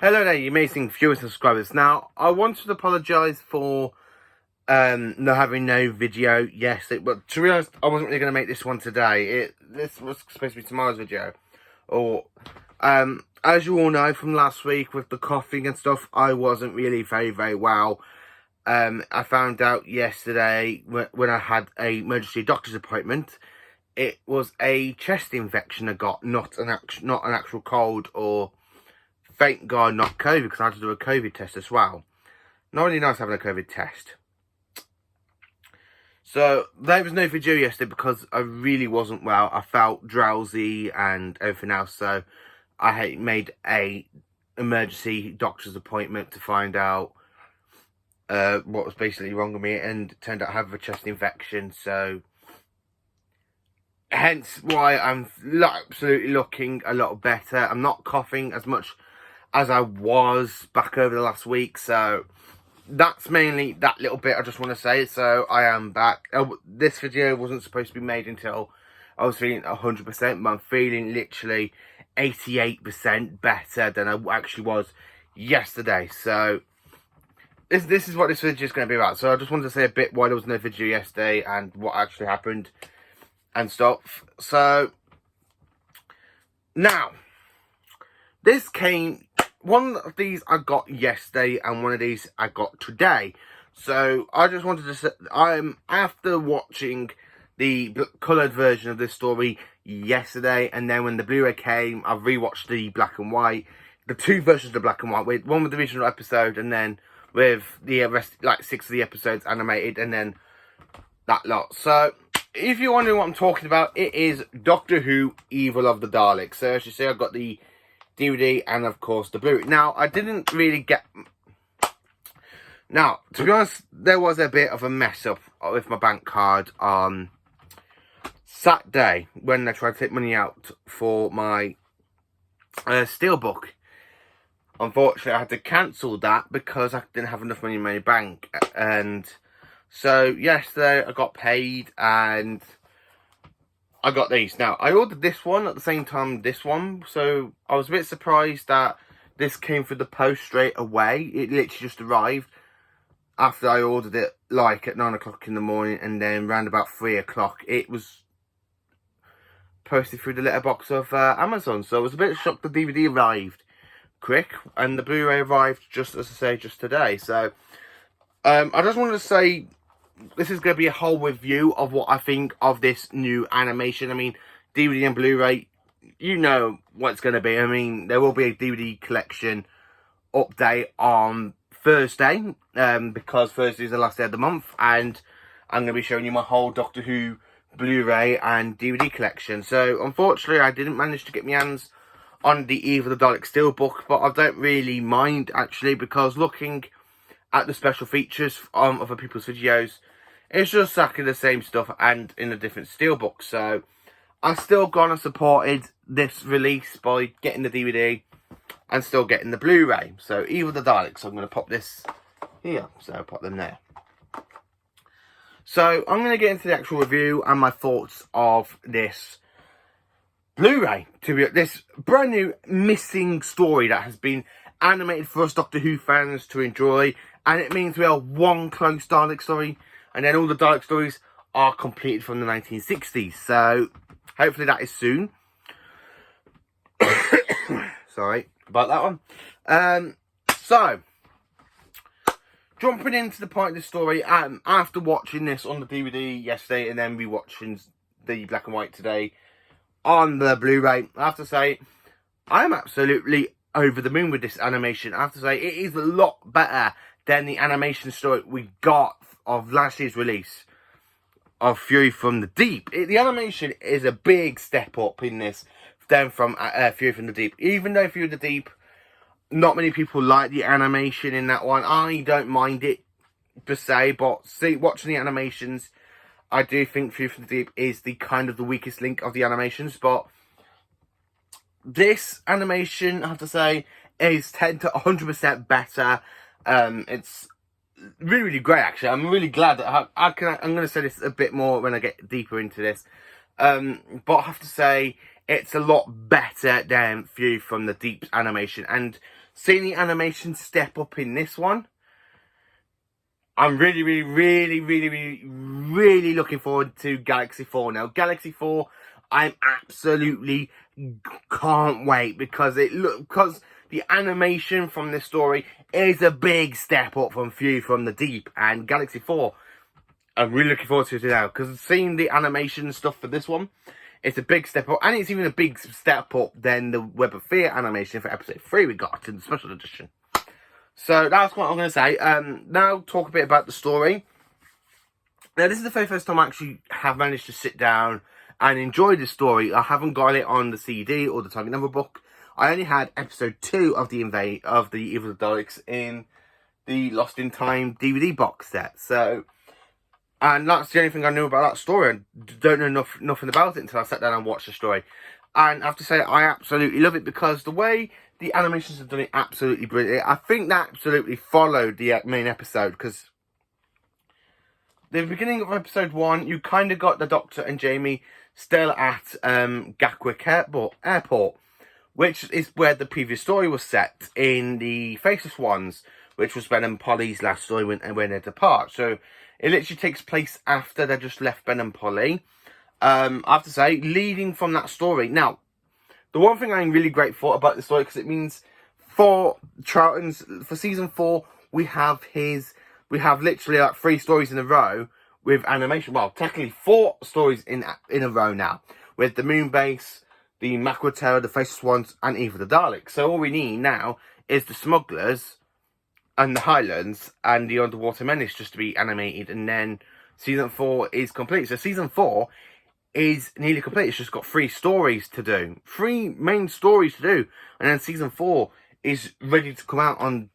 Hello there, you amazing viewers and subscribers. Now, I wanted to apologise for not having no video yesterday, but to be honest, I wasn't really going to make this one today. This was supposed to be tomorrow's video. As you all know from last week with the coughing and stuff, I wasn't really very well. I found out yesterday when I had a emergency doctor's appointment, it was a chest infection I got, not an actual cold or... Thank God, not COVID, because I had to do a COVID test as well. Not really nice having a COVID test. So, there was no video yesterday because I really wasn't well. I felt drowsy and everything else. So, I made a emergency doctor's appointment to find out what was basically wrong with me. And it turned out I have a chest infection. So, hence why I'm absolutely looking a lot better. I'm not coughing as much as I was back over the last week, so that's mainly that little bit I just want to say. So I am back. This video wasn't supposed to be made until I was feeling 100%, but I'm feeling literally 88% better than I actually was yesterday. So this is what this video is going to be about. So I just wanted to say a bit why there was no video yesterday and what actually happened and stuff. So now, one of these I got yesterday and one of these I got today. So I just wanted to say, after watching the coloured version of this story yesterday, and then when the Blu-ray came, I rewatched the black and white, the two versions of black and white, with one with the original episode and then with the rest, like 6 of the episodes animated, and then that lot. So if you're wondering what I'm talking about, it is Doctor Who Evil of the Daleks. So as you see, I've got the DVD and of course the Blu-ray. Now, I didn't really get... Now, to be honest, there was a bit of a mess up with my bank card on Saturday when I tried to take money out for my Steelbook. Unfortunately, I had to cancel that because I didn't have enough money in my bank. And so yesterday I got paid and I got these. Now, I ordered this one at the same time this one, so I was a bit surprised that this came through the post straight away. It literally just arrived after I ordered it, like, at 9 o'clock in the morning, and then round about 3 o'clock, it was posted through the letterbox of Amazon. So I was a bit shocked the DVD arrived quick, and the Blu-ray arrived, just as I say, just today. So, I just wanted to say, this is going to be a whole review of what I think of this new animation. I mean, DVD and Blu-ray, you know what it's going to be. I mean, there will be a DVD collection update on Thursday, because Thursday is the last day of the month, and I'm going to be showing you my whole Doctor Who Blu-ray and DVD collection. So, unfortunately, I didn't manage to get my hands on the Evil of the Daleks Steelbook, but I don't really mind, actually, because looking at the special features on other people's videos, it's just exactly the same stuff and in a different steelbook. So I still gone and supported this release by getting the DVD and still getting the Blu-ray. So Evil of the Daleks, I'm going to pop this here, so I'll pop them there. So I'm going to get into the actual review and my thoughts of this Blu-ray, this brand new missing story that has been animated for us Doctor Who fans to enjoy, and it means we are one close Dalek story, and then all the Dalek stories are completed from the 1960s. So hopefully that is soon. Sorry about that one. So jumping into the point of the story, after watching this on the DVD yesterday and then rewatching the black and white today on the Blu-ray, I have to say I'm absolutely over the moon with this animation. I have to say it is a lot better than the animation story we got of last year's release of Fury from the Deep. The animation is a big step up in this than from Fury from the Deep. Even though Fury from the Deep, not many people like the animation in that one. I don't mind it per se, but watching the animations, I do think Fury from the Deep is the kind of the weakest link of the animations. But this animation, I have to say, is 10 to 100% better. It's really great, actually. I'm really glad that I'm going to say this a bit more when I get deeper into this. But I have to say, it's a lot better than View from the Deep's animation. And seeing the animation step up in this one, I'm really looking forward to Galaxy 4 now. Galaxy 4, I'm absolutely can't wait because the animation from this story is a big step up from View from the Deep, and Galaxy 4, I'm really looking forward to it now because seeing the animation stuff for this one, it's a big step up, and it's even a big step up than the Web of Fear animation for episode 3 we got in the special edition. So that's what I'm going to say. Now talk a bit about the story. Now this is the very first time I actually have managed to sit down and enjoy this story. I haven't got it on the CD or the Target Number book. I only had episode 2 of the Evil of the Daleks in the Lost in Time DVD box set. So, and that's the only thing I knew about that story. I don't know nothing about it until I sat down and watched the story. And I have to say, I absolutely love it because the way the animations have done it absolutely brilliant. I think that absolutely followed the main episode because the beginning of episode 1, you kind of got the Doctor and Jamie still at Gatwick Airport, which is where the previous story was set in the Faceless Ones, which was Ben and Polly's last story when they depart. So it literally takes place after they just left Ben and Polly. I have to say, leading from that story. Now, the one thing I'm really grateful about the story, because it means for Troughton's, for season 4, we have literally like 3 stories in a row with animation. Well, technically 4 stories in a row now, with the Moon Base, the Mackerel Terror, the Faceless Ones, and Evil the Daleks. So all we need now is the Smugglers and the Highlands and the Underwater Menace just to be animated, and then season 4 is complete. So season 4 is nearly complete. It's just got 3 stories to do. 3 main stories to do. And then season 4 is ready to come out on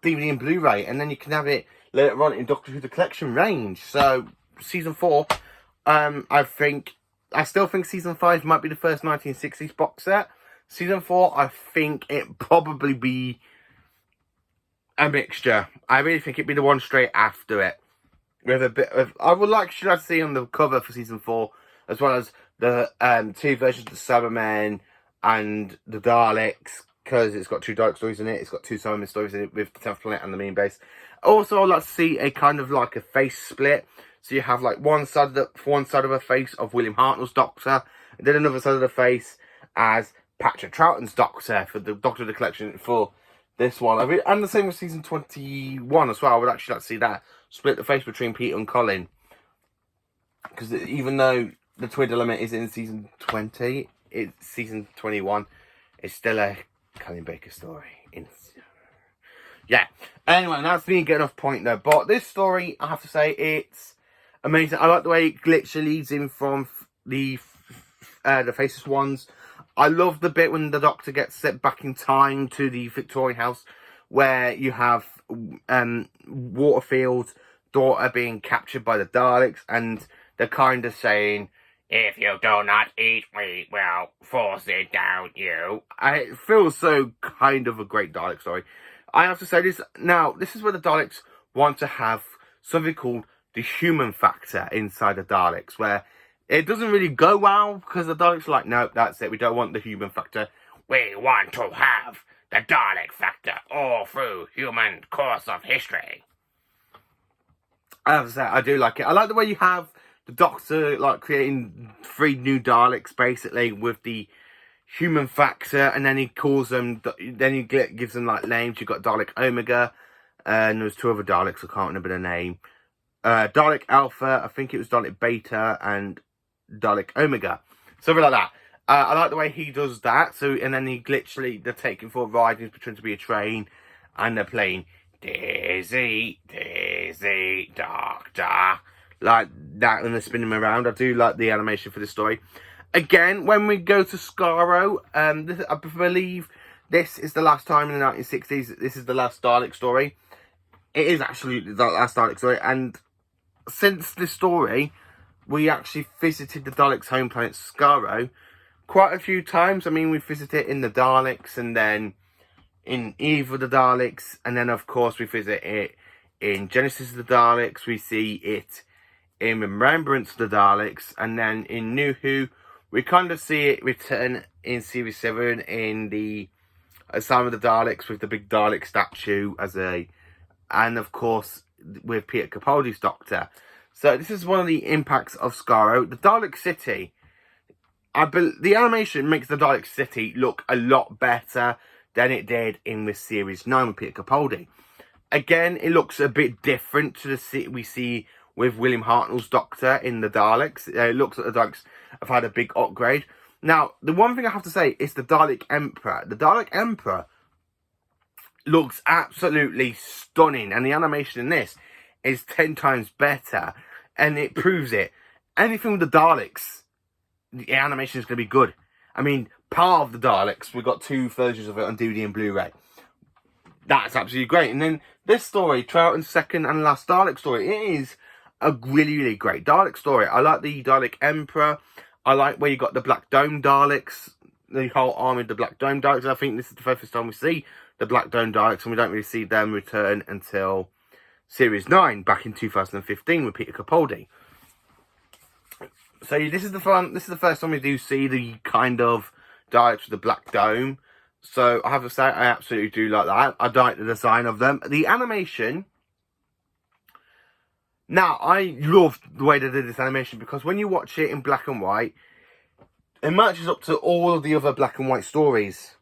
DVD and Blu-ray. And then you can have it later on in Doctor Who The Collection range. So, season 4, I still think season 5 might be the first 1960s box set. Season 4, I think it probably be a mixture. I really think it'd be the one straight after it. With a bit of, should I see on the cover for season 4, as well as the 2 versions of the Cybermen and the Daleks, because it's got 2 Dalek stories in it. It's got 2 Cybermen stories in it with the 10th Planet and the Moon Base. Also, I'd like to see a kind of like a face split. So you have like one side of a face of William Hartnell's Doctor, and then another side of the face as Patrick Troughton's Doctor for the Doctor of the Collection for this one. And the same with season 21 as well. I would actually like to see that split the face between Peter and Colin, because even though the Twin Dilemma is in season 20, it's season 21. It's still a Colin Baker story. Yeah. Anyway, that's me getting off point there. But this story, I have to say, it's amazing. I like the way it literally leads in from the Faceless Ones. I love the bit when the Doctor gets set back in time to the Victorian house, where you have Waterfield's daughter being captured by the Daleks, and they're kind of saying, "If you do not eat me, well, force it down you." It feels so kind of a great Dalek story. I have to say this, now, this is where the Daleks want to have something called the human factor inside the Daleks, where it doesn't really go well, because the Daleks are like, no, that's it, we don't want the human factor. We want to have the Dalek factor all through human course of history. I have to say, I do like it. I like the way you have the Doctor, like, creating 3 new Daleks, basically, with the human factor, and then he calls them, then he gives them, like, names. You've got Dalek Omega, and there's 2 other Daleks, I can't remember the name. Dalek Alpha, I think it was Dalek Beta, and Dalek Omega. Something like that. I like the way he does that. So, and then they're taking for a ride, he's pretending to be a train, and they're playing Dizzy, Dizzy, Doctor, like that, and they're spinning him around. I do like the animation for this story. Again, when we go to Skaro, I believe this is the last time in the 1960s, this is the last Dalek story. It is absolutely the last Dalek story, and since this story, we actually visited the Daleks' home planet, Skaro, quite a few times. I mean, we visited in the Daleks, and then in Evil the Daleks, and then, of course, we visit it in Genesis of the Daleks. We see it in Remembrance of the Daleks, and then in New Who, We kind of see it return in Series 7 in the Asylum of the Daleks with the big Dalek statue and of course with Peter Capaldi's Doctor. So this is one of the impacts of Skaro. The Dalek City, the animation makes the Dalek City look a lot better than it did in this Series 9 with Peter Capaldi. Again, it looks a bit different to the city we see with William Hartnell's Doctor in the Daleks. It looks like the Daleks have had a big upgrade. Now, the one thing I have to say is the Dalek Emperor. The Dalek Emperor looks absolutely stunning, and the animation in this is 10 times better, and it proves it. Anything with the Daleks, the animation is going to be good. I mean, part of the Daleks, we've got 2 versions of it on DVD and Blu-ray. That's absolutely great. And then this story, Troughton's second and last Dalek story, it is a really, really great Dalek story. I like the Dalek Emperor. I like where you got the Black Dome Daleks, the whole army of the Black Dome Daleks. I think this is the first time we see the Black Dome Daleks, and we don't really see them return until Series 9 back in 2015 with Peter Capaldi. So this is the first time we do see the kind of Daleks with the Black Dome. So I have to say, I absolutely do like that. I like the design of them. The animation. Now, I love the way they did this animation because when you watch it in black and white, it matches up to all of the other black and white stories.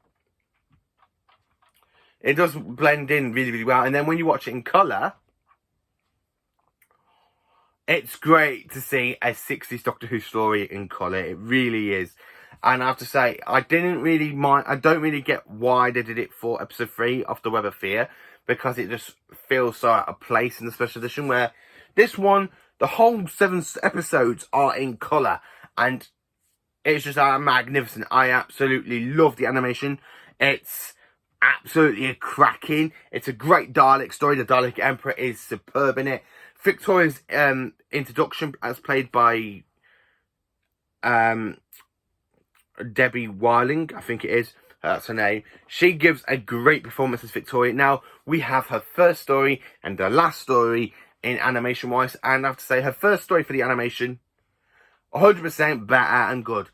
It does blend in really, really well. And then when you watch it in colour, it's great to see a 60s Doctor Who story in colour. It really is. And I have to say, I don't really get why they did it for episode 3 of The Web of Fear, because it just feels so out of place in the special edition, where this one, the whole 7 episodes are in colour, and it's just magnificent. I absolutely love the animation. It's absolutely cracking. It's a great Dalek story. The Dalek Emperor is superb in it. Victoria's introduction, as played by Debbie Whiling, I think it is. That's her name. She gives a great performance as Victoria. Now, we have her first story and the last story in animation-wise. And I have to say, her first story for the animation, 100% better and good.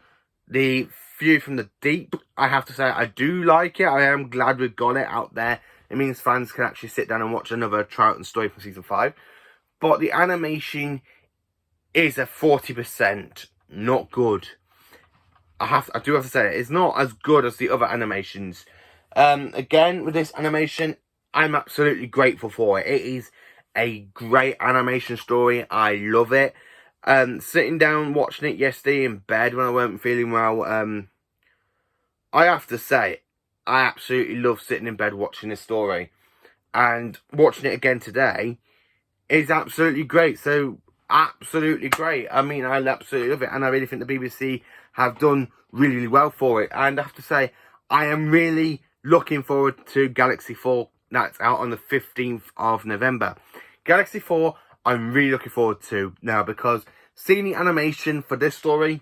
The View from the Deep, I have to say, I do like it. I am glad we've got it out there. It means fans can actually sit down and watch another Troughton story from Season 5. But the animation is a 40% not good. I do have to say, it's not as good as the other animations. Again, with this animation, I'm absolutely grateful for it. It is a great animation story. I love it. Sitting down watching it yesterday in bed when I weren't feeling well, I have to say, I absolutely love sitting in bed watching this story. And watching it again today is absolutely great. So, absolutely great. I mean, I absolutely love it. And I really think the BBC have done really, really well for it. And I have to say, I am really looking forward to Galaxy 4. That's out on the 15th of November. Galaxy 4, I'm really looking forward to now, because seeing the animation for this story,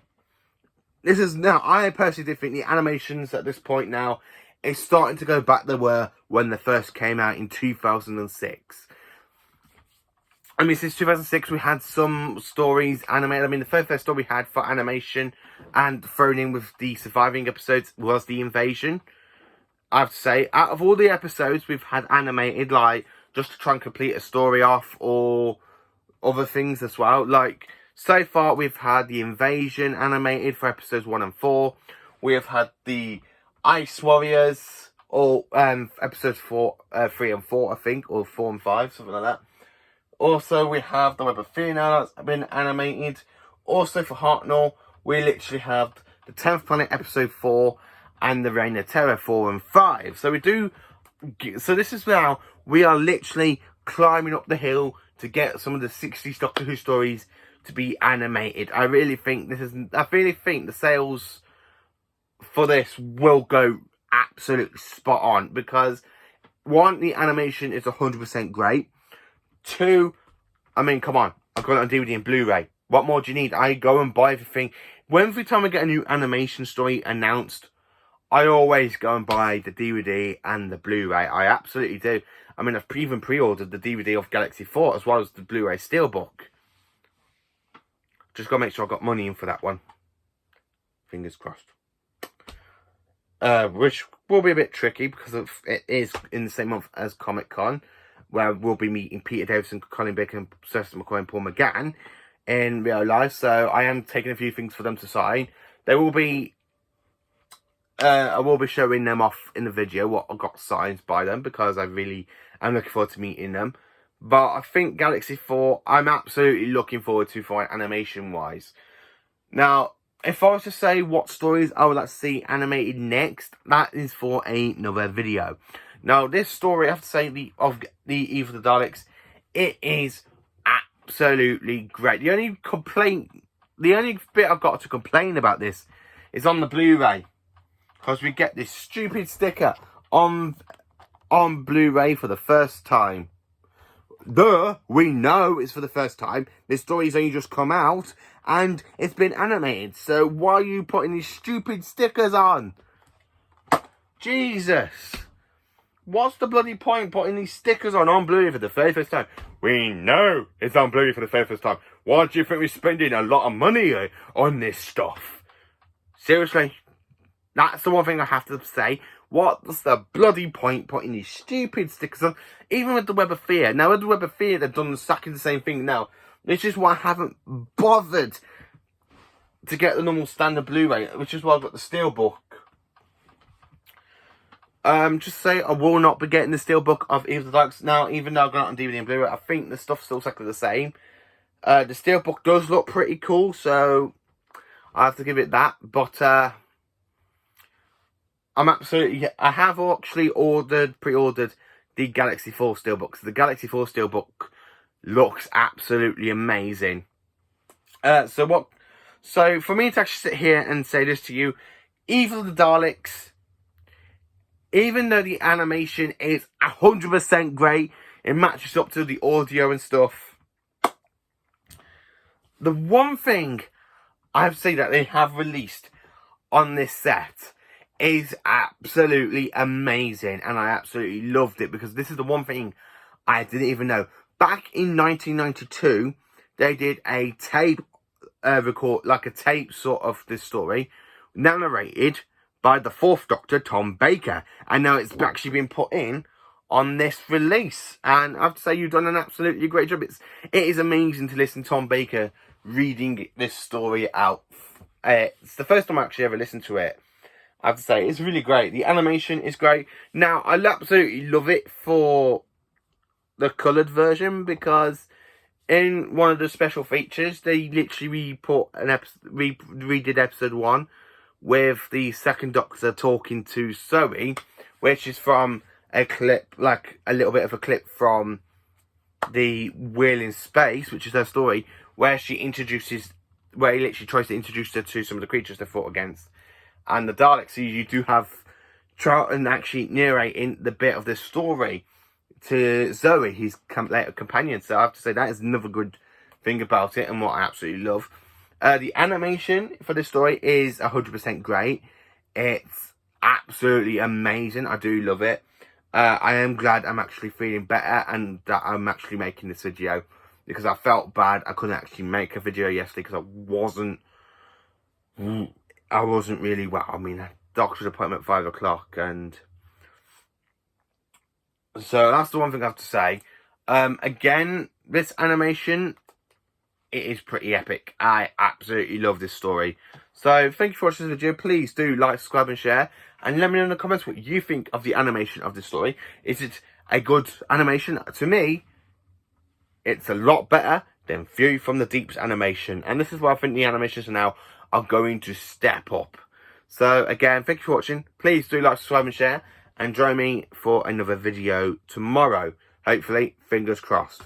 I personally do think the animations at this point now is starting to go back they were when they first came out in 2006. I mean, since 2006, we had some stories animated. I mean, the first story we had for animation and thrown in with the surviving episodes was The Invasion. I have to say, out of all the episodes we've had animated, like, just to try and complete a story off or other things as well. Like, so far, we've had The Invasion animated for episodes 1 and 4. We have had the Ice Warriors, or episodes 3 and 4, I think, or 4 and 5, something like that. Also, we have The Web of Fear now that's been animated. Also, for Hartnell, we literally have the 10th Planet episode 4 and the Reign of Terror 4 and 5. So this is now, we are literally climbing up the hill to get some of the 60s Doctor Who stories to be animated. I really think the sales for this will go absolutely spot on, because 1, the animation is 100% great. 2, I mean, come on, I've got it on DVD and Blu-ray. What more do you need? I go and buy everything. Every time I get a new animation story announced, I always go and buy the DVD and the Blu-ray. I absolutely do. I mean, I've even pre-ordered the DVD of Galaxy 4 as well as the Blu-ray Steelbook. Just got to make sure I've got money in for that one. Fingers crossed. Which will be a bit tricky because it is in the same month as Comic-Con, where we'll be meeting Peter Davison, Colin Baker, and Sylvester McCoy and Paul McGann in real life. So I am taking a few things for them to sign. They will be... I will be showing them off in the video what I got signed by them, because I really am looking forward to meeting them. But I think Galaxy 4, I'm absolutely looking forward to for animation-wise. Now, if I was to say what stories I would like to see animated next, that is for another video. Now, this story, I have to say, of the Eve of the Daleks, it is absolutely great. The only bit I've got to complain about this is on the Blu-ray, because we get this stupid sticker on Blu-ray for the first time. We know it's for the first time. This story's only just come out and it's been animated. So why are you putting these stupid stickers on? Jesus. What's the bloody point putting these stickers on Blu-ray for the very first time? We know it's on Blu-ray for the very first time. Why do you think we're spending a lot of money on this stuff? Seriously? That's the one thing I have to say. What's the bloody point putting these stupid stickers on? Even with the Web of Fear. Now, with the Web of Fear, they've done exactly the same thing now. This is why I haven't bothered to get the normal standard Blu-ray, which is why I've got the Steelbook. Just say I will not be getting the Steelbook of Eve of the Daleks now, even though I've got it on DVD and Blu-ray. I think the stuff's still exactly the same. The Steelbook does look pretty cool, so I have to give it that. But I have actually pre-ordered the Galaxy 4 Steelbook. So the Galaxy 4 Steelbook looks absolutely amazing. So for me to actually sit here and say this to you, Eve of the Daleks, even though the animation is 100% great, it matches up to the audio and stuff. The one thing I have to say that they have released on this set is absolutely amazing, and I absolutely loved it, because this is the one thing I didn't even know. Back in 1992, they did a tape tape sort of this story, narrated by the Fourth Doctor, Tom Baker, and now it's actually been put in on this release, and I have to say you've done an absolutely great job. It is amazing to listen to Tom Baker reading this story out. It's the first time I actually ever listened to it. I have to say, it's really great. The animation is great. Now, I absolutely love it for the coloured version, because in one of the special features, they literally redid episode 1 with the second Doctor talking to Zoe, which is from a clip, like a little bit of a clip from the Wheel in Space, which is her story, where he literally tries to introduce her to some of the creatures they fought against. And the Daleks, so you do have Troughton actually narrating the bit of this story to Zoe, his later companion. So I have to say that is another good thing about it, and what I absolutely love. The animation for this story is 100% great. It's absolutely amazing. I do love it. I am glad I'm actually feeling better, and that I'm actually making this video, because I felt bad I couldn't actually make a video yesterday because I wasn't really well. I mean, a doctor's appointment at 5 o'clock, and so that's the one thing I have to say. Again, this animation, it is pretty epic. I absolutely love this story. So thank you for watching this video. Please do like, subscribe and share, and let me know in the comments what you think of the animation of this story. Is it a good animation? To me, it's a lot better than View from the Deep's animation, and this is why I think the animations now are going to step up. So again, thank you for watching. Please do like, subscribe and share, and join me for another video tomorrow. Hopefully, fingers crossed.